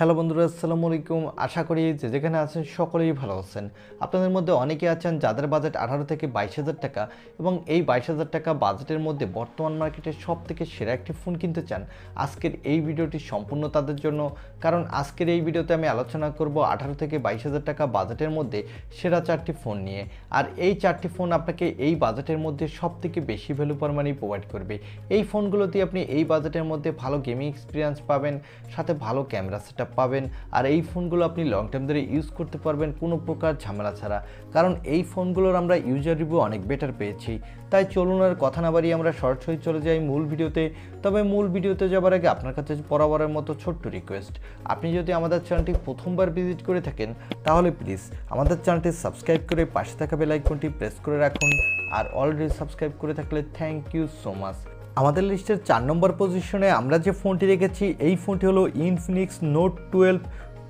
Hello বন্ধুরা, আসসালামু আলাইকুম। আশা করি যে যেখানে আছেন সকলেই ভালো আছেন। আপনাদের মধ্যে অনেকেই আছেন যাদের বাজেট 18 থেকে 22,000 টাকা এবং এই 22,000 টাকা বাজেটের মধ্যে বর্তমান মার্কেটে সবথেকে সেরা একটি ফোন কিনতে চান। আজকের এই ভিডিওটি সম্পূর্ণ তাদের জন্য, কারণ আজকের এই ভিডিওতে আমি আলোচনা করব 18 থেকে 22,000 টাকা বাজেটের মধ্যে সেরা 4টি ফোন নিয়ে। আর এই 4টি ফোন আপনাকে এই বাজেটের মধ্যে সবথেকে বেশি ভ্যালু ফর মানি প্রোভাইড করবে। এই ফোনগুলো দিয়ে আপনি এই বাজেটের মধ্যে ভালো গেমিং এক্সপিরিয়েন্স পাবেন, সাথে ভালো ক্যামেরা সেটআপ পাবেন। আর এই ফোনগুলো আপনি লং টাইম ধরে ইউজ করতে পারবেন কোনো প্রকার ঝামেলা ছাড়া, কারণ এই ফোনগুলোর আমরা ইউজার রিভিউ অনেক বেটার পেয়েছি। তাই চলুন আর কথা না বাড়িয়ে আমরা সরাসরি চলে যাই মূল ভিডিওতে। তবে মূল ভিডিওতে যাবার আগে আপনার কাছে বরাবরের মতো ছোট্ট রিকোয়েস্ট, আপনি যদি আমাদের চ্যানেলটি প্রথমবার ভিজিট করে থাকেন তাহলে প্লিজ আমাদের চ্যানেলটি সাবস্ক্রাইব করে পাশে থাকা বেল আইকনটি প্রেস করে রাখুন। আর অলরেডি সাবস্ক্রাইব করে থাকলে থ্যাংক ইউ সো মাচ। আমাদের লিস্টের 4 নম্বর পজিশনে আমরা যে ফোনটি রেখেছি এই ফোনটি হলো ইনফিনিক্স নোট 12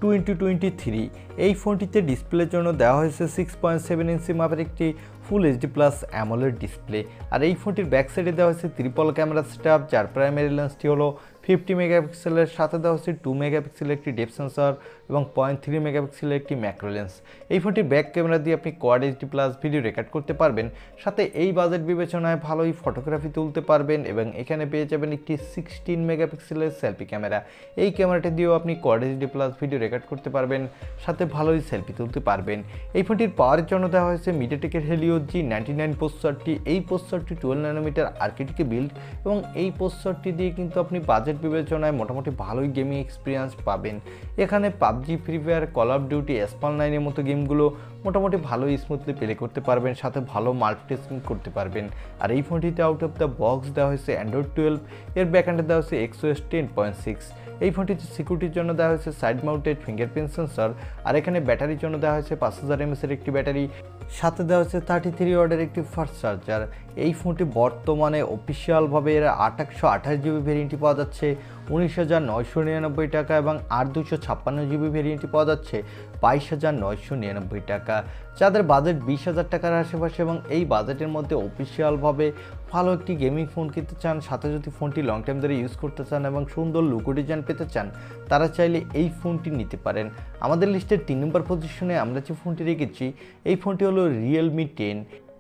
2023। এই ফোনটিতে ডিসপ্লের জন্য দেওয়া হয়েছে 6.7 ইঞ্চি মাপের একটি full HD plus AMOLED display. আর এই ফোনটির ব্যাক সাইডে দেওয়া হয়েছে ট্রিপল ক্যামেরা সেটআপ, যার প্রাইমারি লেন্সটি হলো 50 মেগাপিক্সেলের, সাথে দেওয়া হচ্ছে 2 মেগাপিক্সেলের একটি ডেপথ সেন্সর এবং 0.3 মেগাপিক্সেলের একটি ম্যাক্রো লেন্স। এই ফোনটির ব্যাক ক্যামেরা দিয়ে আপনি quad HD plus video record করতে পারবেন, সাথে এই বাজেট বিবেচনায় ভালোই ফটোগ্রাফি তুলতে পারবেন। এবং এখানে পেয়ে যাবেন একটি 16 মেগাপিক্সেলের সেলফি ক্যামেরা। এই ক্যামেরাটি দিয়েও আপনি quad HD plus video record করতে পারবেন, সাথে ভালোই সেলফি তুলতে পারবেন। এই ফোনটির পাওয়ারের জন্য দেওয়া হয়েছে মিডিয়াটেকের হেলিও G99 প্রসেসরটি। এই প্রসেসরটি 12 ন্যানোমিটার আর্কিটেকে বিল্ড এবং এই প্রসেসরটি দিয়ে কিন্তু আপনি বাজেট বিবেচনায় মোটামুটি ভালোই গেমিং এক্সপিরিয়েন্স পাবেন। এখানে PUBG, Free Fire, Call of Duty, Asphalt 9 এর মতো গেমগুলো মোটামুটি ভালোই স্মুথলি প্লে করতে পারবেন, সাথে ভালো মাল্টিটাস্কিং করতে পারবেন। আর এই ফোনটিতে আউট অফ দ্য বক্স দেওয়া হয়েছে অ্যান্ড্রয়েড 12, এর ব্যাকএন্ডে দেওয়া হয়েছে XOS 10.6। এই ফোনটিতে সিকিউরিটির জন্য দেওয়া হয়েছে সাইড মাউন্টেড ফিঙ্গারপ্রিন্ট সেন্সর। আর এখানে ব্যাটারির জন্য দেওয়া হয়েছে 5000 mAh এর একটি ব্যাটারি, সাথে দেওয়া হয়েছে 33 ওয়াটের একটি ফাস্ট চার্জার। এই ফোনটি বর্তমানে অফিসিয়ালভাবে এর 828 জিবি ভেরিয়েন্টটি পাওয়া যাচ্ছে 19,999 টাকা এবং আর 256 জিবি ভেরিয়েন্টটি পাওয়া যাচ্ছে 22,999 টাকা। যাদের বাজেট 20,000 টাকার আশেপাশে এবং এই বাজেটের মধ্যে অফিসিয়ালভাবে ভালো একটি গেমিং ফোন কিনতে চান, সাথে যদি ফোনটি লং টাইম ধরে ইউজ করতে চান এবং সুন্দর লুকো ডিজাইন পেতে চান, তারা চাইলে এই ফোনটি নিতে পারেন। আমাদের লিস্টের 3 নম্বর পজিশনে আমরা যে ফোনটি রেখেছি এই ফোনটি হলো রিয়েলমি 10।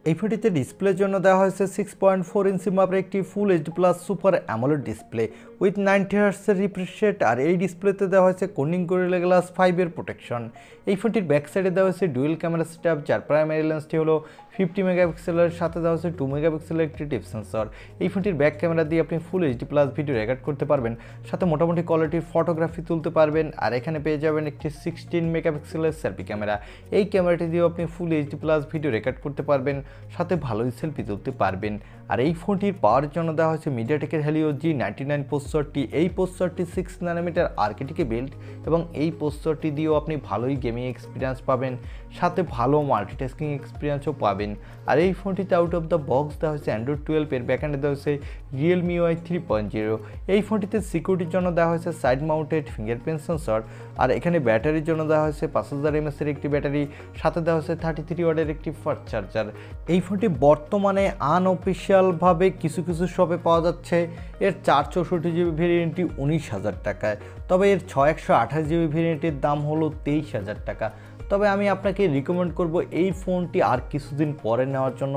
এই ফোনটিতে ডিসপ্লের জন্য দেওয়া হয়েছে 6.4 ইঞ্চি মাপের একটি full HD plus super AMOLED display with 90 হার্টজের রিফ্রেশ রেট। আর এই ডিসপ্লেতে দেওয়া হয়েছে কর্নিং গরিলা গ্লাস 5 এর প্রোটেকশন। এই ফোনটির ব্যাক সাইডে দেওয়া হয়েছে ডুয়েল ক্যামেরা সেটআপ, যার প্রাইমারি লেন্সটি হলো 50 মেগাপিক্সেলের, সাথে দেওয়া হয়েছে 2 মেগাপিক্সেলের একটি ডেপথ সেন্সর। এই ফোনটির ব্যাক ক্যামেরা দিয়ে আপনি ফুল এইচডি প্লাস ভিডিও রেকর্ড করতে পারবেন, সাথে মোটামুটি কোয়ালিটির ফটোগ্রাফি তুলতে পারবেন। আর এখানে পেয়ে যাবেন একটি 16 মেগাপিক্সেলের সেলফি ক্যামেরা। এই ক্যামেরাটি দিয়েও আপনি ফুল এইচডি প্লাস ভিডিও রেকর্ড করতে পারবেন, সাথে ভালোই সেলফি তুলতে পারবেন। আর এই ফোনটির পাওয়ারের জন্য দেওয়া হয়েছে মিডিয়াটেকের হেলিও G99 প্রসেসরটি। এই প্রসেসরটি 6 ন্যানোমিটার আর্কিটেকে বিল্ড এবং এই প্রসেসরটি দিয়েও আপনি ভালোই গেমিং এক্সপিরিয়েন্স পাবেন, সাথে ভালো মাল্টিটাস্কিং এক্সপিরিয়েন্সও পাবেন। আর এই ফোনটিতে আউট অফ দ্য বক্স দেওয়া হয়েছে অ্যান্ড্রয়েড 12, এর ব্যাকএন্ডে দেওয়া হয়েছে রিয়েলমি UI 3.0। এই ফোনটিতে সিকিউরিটির জন্য দেওয়া হয়েছে সাইড মাউন্টেড ফিঙ্গারপ্রিন্ট সেন্সর। আর এখানে ব্যাটারির জন্য দেওয়া হয়েছে 5000 mAh এর একটি ব্যাটারি, সাথে দেওয়া হয়েছে 33 ওয়াটের একটি ফাস্ট চার্জার। এই ফোনটি বর্তমানে আনঅফিসিয়ালভাবে কিছু কিছু শপে পাওয়া যাচ্ছে এর 464 জিবি ভেরিয়েন্টটি 19,000 টাকায়, তবে এর 6128 জিবি ভেরিয়েন্টের দাম হলো 23,000 টাকা। তবে আমি আপনাকে রিকমেন্ড করব এই ফোনটি আর কিছুদিন পরে নেওয়ার জন্য,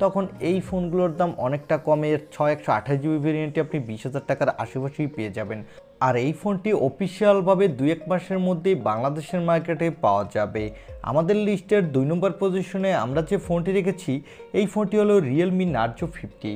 তখন এই ফোনগুলোর দাম অনেকটা কমে। এর 6128 জিবি ভেরিয়েন্টটি আপনি 20,000 টাকার আশেপাশেই পেয়ে যাবেন। আর এই ফোনটি অফিসিয়ালভাবে 2-1 মাসের মধ্যেই বাংলাদেশের মার্কেটে পাওয়া যাবে। আমাদের লিস্টের 2 নম্বর পজিশনে আমরা যে ফোনটি রেখেছি এই ফোনটি হলো রিয়েলমি নার্জো 50।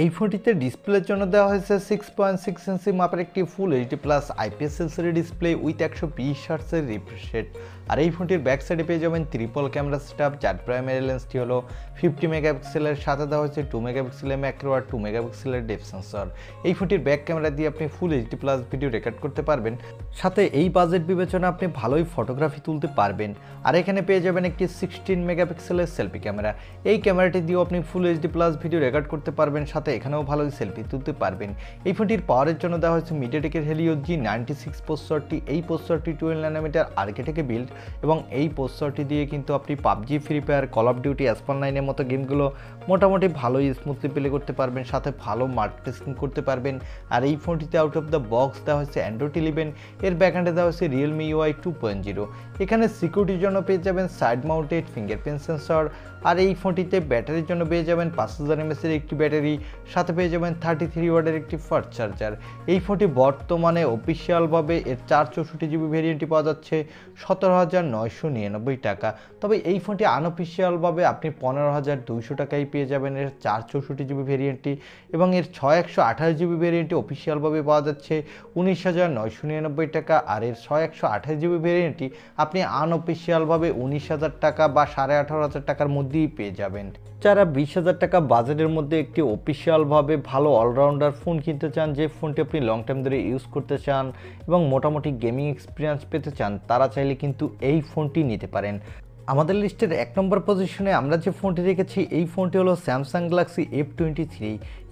এই ফোনটিতে ডিসপ্লের জন্য দেওয়া হয়েছে 6.6 ইঞ্চি মাপের একটি ফুল এইচডি প্লাস IPS সেন্সরের ডিসপ্লে উইথ 120 হার্টজের রিফ্রেশ রেট। আর এই ফোনটির ব্যাক সাইডে পেয়ে যাবেন ট্রিপল ক্যামেরা সেটআপ, যার প্রাইমারি লেন্সটি হলো 50 মেগাপিক্সেলের, সাথে দেওয়া হয়েছে 2 মেগাপিক্সেলের ম্যাক্রো আর 2 মেগাপিক্সেলের ডেপথ সেন্সর। এই ফোনটির ব্যাক ক্যামেরা দিয়ে আপনি ফুল এইচডি প্লাস ভিডিও রেকর্ড করতে পারবেন, সাথে এই বাজেট বিবেচনা আপনি ভালোই ফটোগ্রাফি তুলতে পারবেন। আর এখানে পেয়ে যাবেন একটি 16 মেগাপিক্সেলের সেলফি ক্যামেরা। এই ক্যামেরাটি দিয়েও আপনি ফুল এইচডি প্লাস ভিডিও রেকর্ড করতে পারবেন, সাথে সাথে এখানেও ভালোই সেলফি তুলতে পারবেন। এই ফোনটির পাওয়ারের জন্য দেওয়া হয়েছে মিডিয়াটেকের Helio G96 প্রসেসরটি। এই প্রসেসরটি 12 ন্যানোমিটার আর্কিটেক্টে বিল্ড এবং এই প্রসেসরটি দিয়ে কিন্তু আপনি PUBG, Free Fire, Call of Duty, Asphalt 9 এর মতো গেমগুলো মোটামুটি ভালোই স্মুথলি প্লে করতে পারবেন, সাথে ভালো মাল্টিটাস্কিং করতে পারবেন। আর এই ফোনটিতে আউট অফ দ্য বক্স দেওয়া হয়েছে অ্যান্ড্রয়েড 11, এর ব্যাকহ্যান্ডে দেওয়া হয়েছে Realme UI 2.0। এখানে সিকিউরিটির জন্য পেয়ে যাবেন সাইড মাউন্টেড ফিঙ্গারপ্রিন্ট সেন্সর। আর এই ফোনটিতে ব্যাটারির জন্য পেয়ে যাবেন 5000 mAh এর একটি ব্যাটারি, সাথে পেয়ে যাবেন 33 ওয়াটের একটি ফাস্ট চার্জার। এই ফোনটি বর্তমানে অফিসিয়ালভাবে এর 464GB ভেরিয়েন্টটি পাওয়া যাচ্ছে 17,999 টাকা। তবে এই ফোনটি আনঅফিসিয়ালভাবে আপনি 15,200 টাকায় পেয়ে যাবেন এর 464GB ভেরিয়েন্টটি, এবং এর 6128GB ভেরিয়েন্টটি অফিসিয়ালভাবে পাওয়া যাচ্ছে 19,999 টাকা। আর এর 6128GB ভেরিয়েন্টটি আপনি আনঅফিসিয়ালভাবে 19,000 টাকা বা 18,500 টাকার মধ্যেই পেয়ে যাবেন। যারা 20,000 টাকা বাজেটের মধ্যে একটি অফিসিয়ালভাবে ভালো অলরাউন্ডার ফোন কিনতে চান, যে ফোনটি আপনি লং টাইম ধরে ইউজ করতে চান এবং মোটামুটি গেমিং এক্সপিরিয়েন্স পেতে চান, তারা চাইলে কিন্তু এই ফোনটি নিতে পারেন। আমাদের লিস্টের 1 নম্বর পজিশনে আমরা যে ফোনটি রেখেছি, এই ফোনটি হলো স্যামসাং গ্যালাক্সি F23।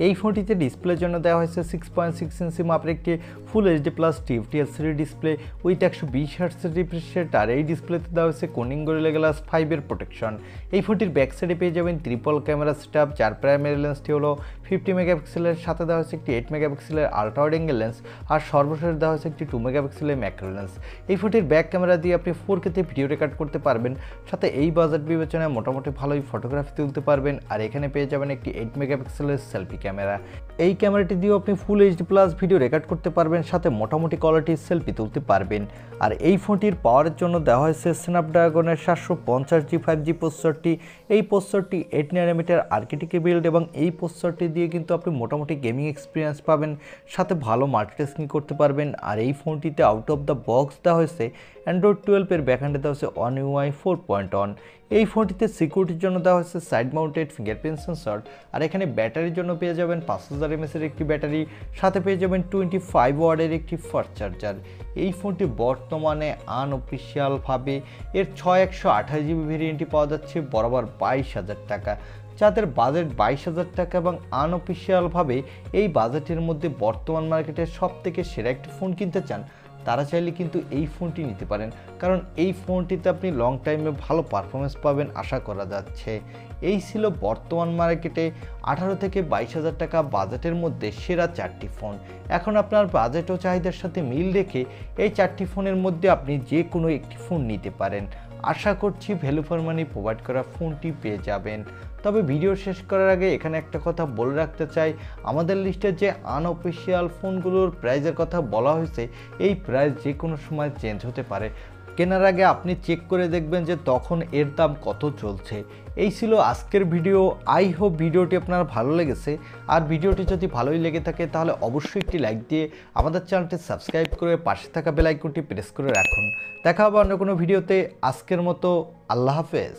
এই ফোনটিতে ডিসপ্লের জন্য দেওয়া হয়েছে 6.6 ইঞ্চি মাপের একটি full HD plus TFT LCD display with 120 হার্টজের রিফ্রেশ রেট। আর এই ডিসপ্লেতে দেওয়া হয়েছে Corning Gorilla Glass 5 এর প্রোটেকশন। এই ফোনটির ব্যাক সাইডে পেয়ে যাবেন ট্রিপল ক্যামেরা সেটআপ, যার প্রাইমারি লেন্সটি হলো 50 মেগাপিক্সেলের, সাথে দেওয়া হয়েছে একটি 8 মেগাপিক্সেলের আলট্রা ওয়াইড অ্যাঙ্গেল লেন্স, আর সর্বশেষ দেওয়া হয়েছে একটি 2 মেগাপিক্সেলের ম্যাক্রো লেন্স। এই ফোনটির ব্যাক ক্যামেরা দিয়ে আপনি 4K তে ভিডিও রেকর্ড করতে পারবেন, সাথে এই বাজেট বিবেচনায় মোটামুটি ভালোই ফটোগ্রাফি তুলতে পারবেন। আর এখানে পেয়ে যাবেন একটি 8 মেগাপিক্সেলের সেলফি ক্যামেরা। এই ক্যামেরাটি দিয়েও আপনি ফুল এইচডি প্লাস ভিডিও রেকর্ড করতে পারবেন, সাথে মোটামুটি কোয়ালিটির সেলফি তুলতে পারবেন। আর এই ফোনটির পাওয়ারের জন্য দেওয়া হয়েছে স্ন্যাপড্রাগনের 750G 5G প্রসেসরটি। এই প্রসেসরটি 8 ন্যানোমিটার আর্কিটেক্টে বিল্ড এবং এই প্রসেসরটি দিয়ে কিন্তু আপনি মোটামুটি গেমিং এক্সপিরিয়েন্স পাবেন, সাথে ভালো মাল্টিটাস্কিং করতে পারবেন। আর এই ফোনটিতে আউট অফ দ্য বক্স দেওয়া হয়েছে অ্যান্ড্রয়েড 12 এর ব্যাকহ্যান্ডে দেওয়া হয়েছে One UI 4.1। এই ফোনটিতে সিকিউরিটির জন্য দেওয়া হয়েছে সাইড মাউন্টেড ফিঙ্গারপ্রিন্ট সেন্সর। আর এখানে ব্যাটারির জন্য পেয়ে যাবেন 5000 mAh এর একটি ব্যাটারি, সাথে পেয়ে যাবেন 25 ওয়াটের একটি ফাস্ট চার্জার। এই ফোনটি বর্তমানে আনঅফিসিয়ালভাবে এর 6128GB ভেরিয়েন্টটি পাওয়া যাচ্ছে বরাবর 22,000 টাকা। যাদের বাজেট 22,000 টাকা এবং আনঅফিসিয়ালভাবে এই বাজেটের মধ্যে বর্তমান মার্কেটে সবথেকে সেরা একটি ফোন কিনতে চান, তারা চাইলে কিন্তু এই ফোনটি নিতে পারেন, কারণ এই ফোনটিতে আপনি লং টাইমে ভালো পারফরমেন্স পাবেন আশা করা যাচ্ছে। এই ছিল বর্তমান মার্কেটে 18 থেকে 22,000 টাকা বাজেটের মধ্যে সেরা 4টি ফোন। এখন আপনার বাজেট ও চাহিদার সাথে মিল রেখে এই 4টি ফোনের মধ্যে আপনি যে কোনো একটি ফোন নিতে পারেন। আশা করছি ভ্যালু ফর মানি প্রোভাইড করা ফোনটি পেয়ে যাবেন। তবে ভিডিও শেষ করার আগে এখানে একটা কথা বলে রাখতে চাই, আমাদের লিস্টে যে আনঅফিসিয়াল ফোনগুলোর প্রাইসের কথা বলা হয়েছে, এই প্রাইস যে কোনো সময় চেঞ্জ হতে পারে। কেনার আগে আপনি চেক করে দেখবেন যে তখন এর দাম কত চলছে। এই ছিল আজকের ভিডিও। আই হোপ ভিডিওটি আপনার ভালো লেগেছে। আর ভিডিওটি যদি ভালোই লেগে থাকে তাহলে অবশ্যই একটি লাইক দিয়ে আমাদের চ্যানেলটি সাবস্ক্রাইব করে পাশে থাকা বেল আইকনটি প্রেস করে রাখুন। দেখা হবে অন্য কোনো ভিডিওতে। আজকের মতো আল্লাহ হাফেজ।